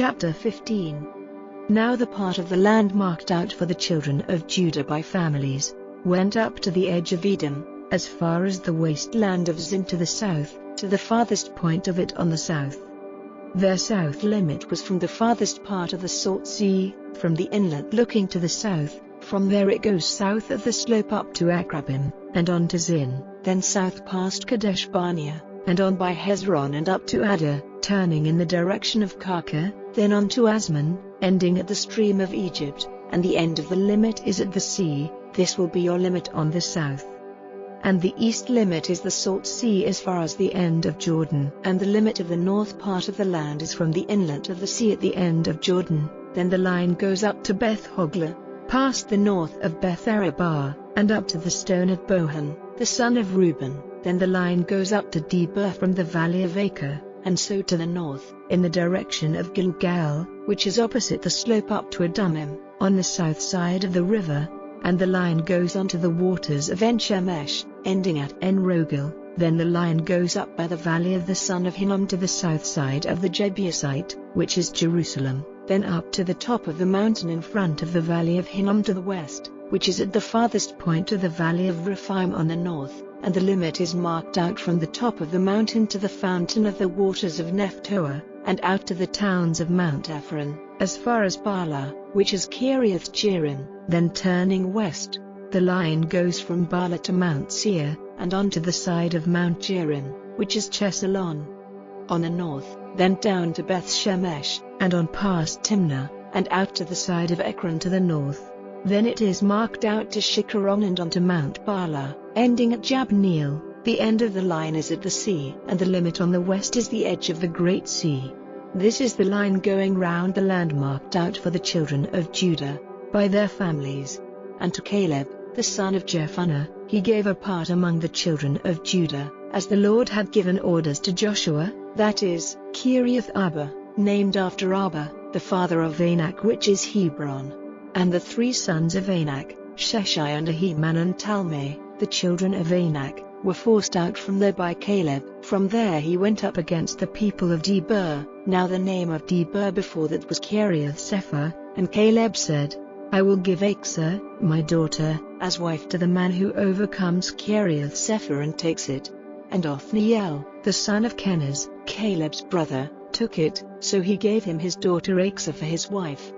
Chapter 15. Now the part of the land marked out for the children of Judah by families went up to the edge of Edom, as far as the wasteland of Zin to the south, to the farthest point of it on the south. Their south limit was from the farthest part of the Salt Sea, from the inlet looking to the south. From there it goes south of the slope up to Akrabim, and on to Zin, then south past Kadesh Barnea, and on by Hezron and up to Adar, turning in the direction of Karka, then on to Asman, ending at the stream of Egypt, and the end of the limit is at the sea. This will be your limit on the south. And the east limit is the Salt Sea as far as the end of Jordan, and the limit of the north part of the land is from the inlet of the sea at the end of Jordan. Then the line goes up to Beth Hogla, past the north of Beth Arabah, and up to the stone of Bohan, the son of Reuben. Then the line goes up to Debir from the valley of Acre, and so to the north, in the direction of Gilgal, which is opposite the slope up to Adumim, on the south side of the river. And the line goes on to the waters of En-Shemesh, ending at En-Rogel. Then the line goes up by the valley of the son of Hinnom to the south side of the Jebusite, which is Jerusalem, then up to the top of the mountain in front of the valley of Hinnom to the west, which is at the farthest point of the valley of Rephaim on the north, and the limit is marked out from the top of the mountain to the fountain of the waters of Nephtoah, and out to the towns of Mount Ephron, as far as Baalah, which is Kiriath Jearim. Then turning west, the line goes from Baalah to Mount Seir, and on to the side of Mount Jearim, which is Chesalon, on the north, then down to Beth Shemesh, and on past Timnah, and out to the side of Ekron to the north. Then it is marked out to Shikkeron and on to Mount Baalah, ending at Jabneel. The end of the line is at the sea, and the limit on the west is the edge of the Great Sea. This is the line going round the land marked out for the children of Judah, by their families. And to Caleb, the son of Jephunneh, he gave a part among the children of Judah, as the Lord had given orders to Joshua, that is, Kiriath Arba, named after Arba, the father of Anak, which is Hebron. And the three sons of Anak, Sheshai and Ahiman and Talmai, the children of Anak, were forced out from there by Caleb. From there he went up against the people of Debir. Now the name of Debir before that was Kiriath Sepher. And Caleb said, I will give Achsah, my daughter, as wife to the man who overcomes Kiriath Sepher and takes it. And Othniel, the son of Kenaz, Caleb's brother, took it, so he gave him his daughter Achsah for his wife.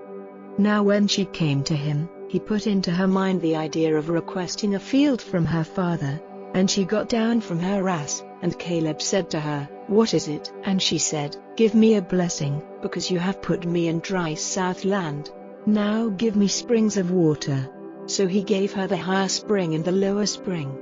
Now when she came to him, he put into her mind the idea of requesting a field from her father. And she got down from her ass, and Caleb said to her, What is it? And she said, Give me a blessing, because you have put me in dry south land. Now give me springs of water. So he gave her the higher spring and the lower spring.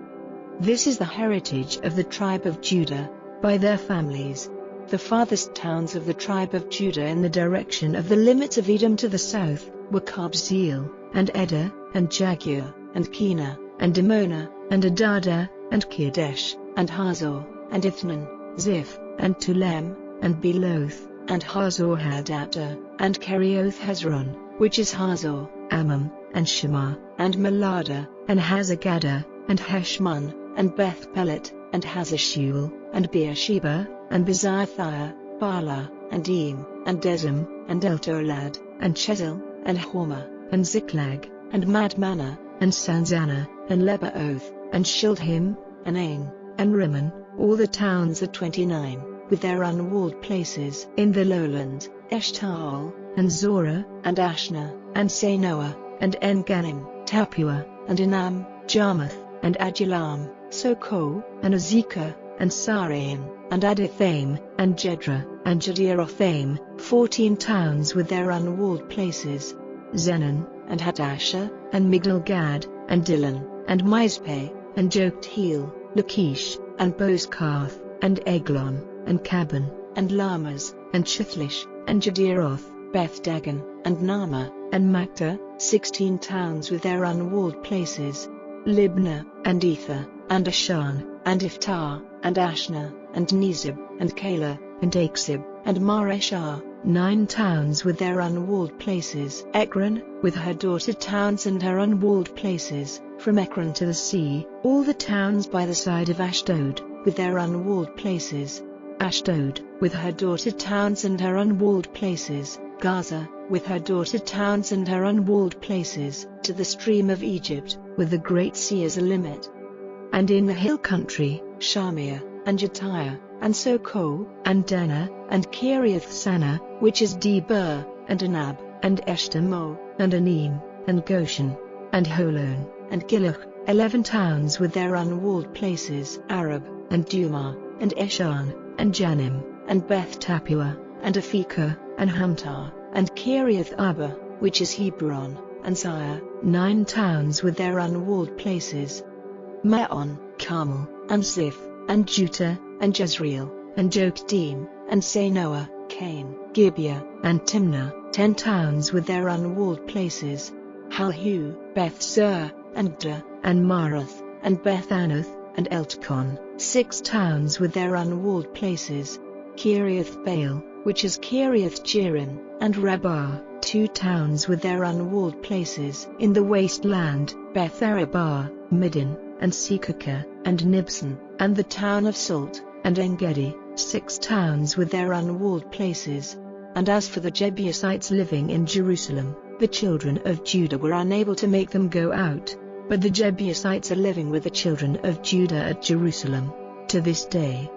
This is the heritage of the tribe of Judah, by their families. The farthest towns of the tribe of Judah in the direction of the limits of Edom to the south, were Kabzeel, and Eder, and Jagur, and Kena, and Dimonah, and Adada, and Kadesh, and Hazor, and Ithnan, Ziph, and Tulem, and Beloth, and Hazor Hadattah, and Kerioth Hezron, which is Hazor, Ammon, and Shema, and Melada, and Hazagaddah, and Heshmon, and Beth Pelet, and Hazashul, and Beersheba, and Bezathiah, Baalah, and Eam, and Desem, and Eltolad, and Chesil, and Hormah, and Ziklag, and Madmanah, and Sanzanah, and Lebaoth, and Shildhim, and Ain, and Rimmon, all the towns are 29, with their unwalled places in the lowland, Eshtaol, and Zorah, and Ashna, and Sanoah, and En-Ganim, Tapua, and Enam, Jarmuth, and Adullam, Soko, and Azekah, and Saraim, and Adithaim, and Jedra, and Jedirotham, 14 towns with their unwalled places, Zenon, and Hadashah, and Migdal-Gad, and Dillon, and Mizpeh, and Joktheel, Lachish, and Bozkath, and Eglon, and Cabon, and Lamas, and Shithlish, and Jediroth, Beth-Dagon, and Naamah, and Makta, 16 towns with their unwalled places, Libnah, and Ether, and Ashan, and Iftah, and Ashna, and Nezib, and Kala, and Aksib, and Mareshah, 9 towns with their unwalled places. Ekron, with her daughter towns and her unwalled places, from Ekron to the sea, all the towns by the side of Ashdod, with their unwalled places. Ashdod, with her daughter towns and her unwalled places, Gaza, with her daughter towns and her unwalled places, to the stream of Egypt, with the Great Sea as a limit. And in the hill country, Shamir, and Jatiah, and Sokoh, and Dana, and Kiriath-Sana, which is Debir, and Anab, and Eshtemoh, and Anim, and Goshen, and Holon, and Gilach, 11 towns with their unwalled places, Arab, and Dumah, and Eshan, and Janim, and Beth Tappuah, and Aphekah, and Hamtar, and Kiriath-Arba, which is Hebron, and Ziah, 9 towns with their unwalled places, Maon, Carmel, and Ziph, and Juttah, and Jezreel, and Jokdeam, and Zanoah, Cain, Gibeah, and Timnah, 10 towns with their unwalled places, Halhu, Beth-zur, and Gdah, and Marath, and Beth-Anath, and Eltekon, 6 towns with their unwalled places, Kiriath-Baal, which is Kiriath-Jearim, and Rabbah, 2 towns with their unwalled places. In the wasteland, Beth-arabah, Middin, and Sekakah, and Nibsan, and the town of Salt, and En-gedi, 6 towns with their unwalled places. And as for the Jebusites living in Jerusalem, the children of Judah were unable to make them go out, but the Jebusites are living with the children of Judah at Jerusalem to this day.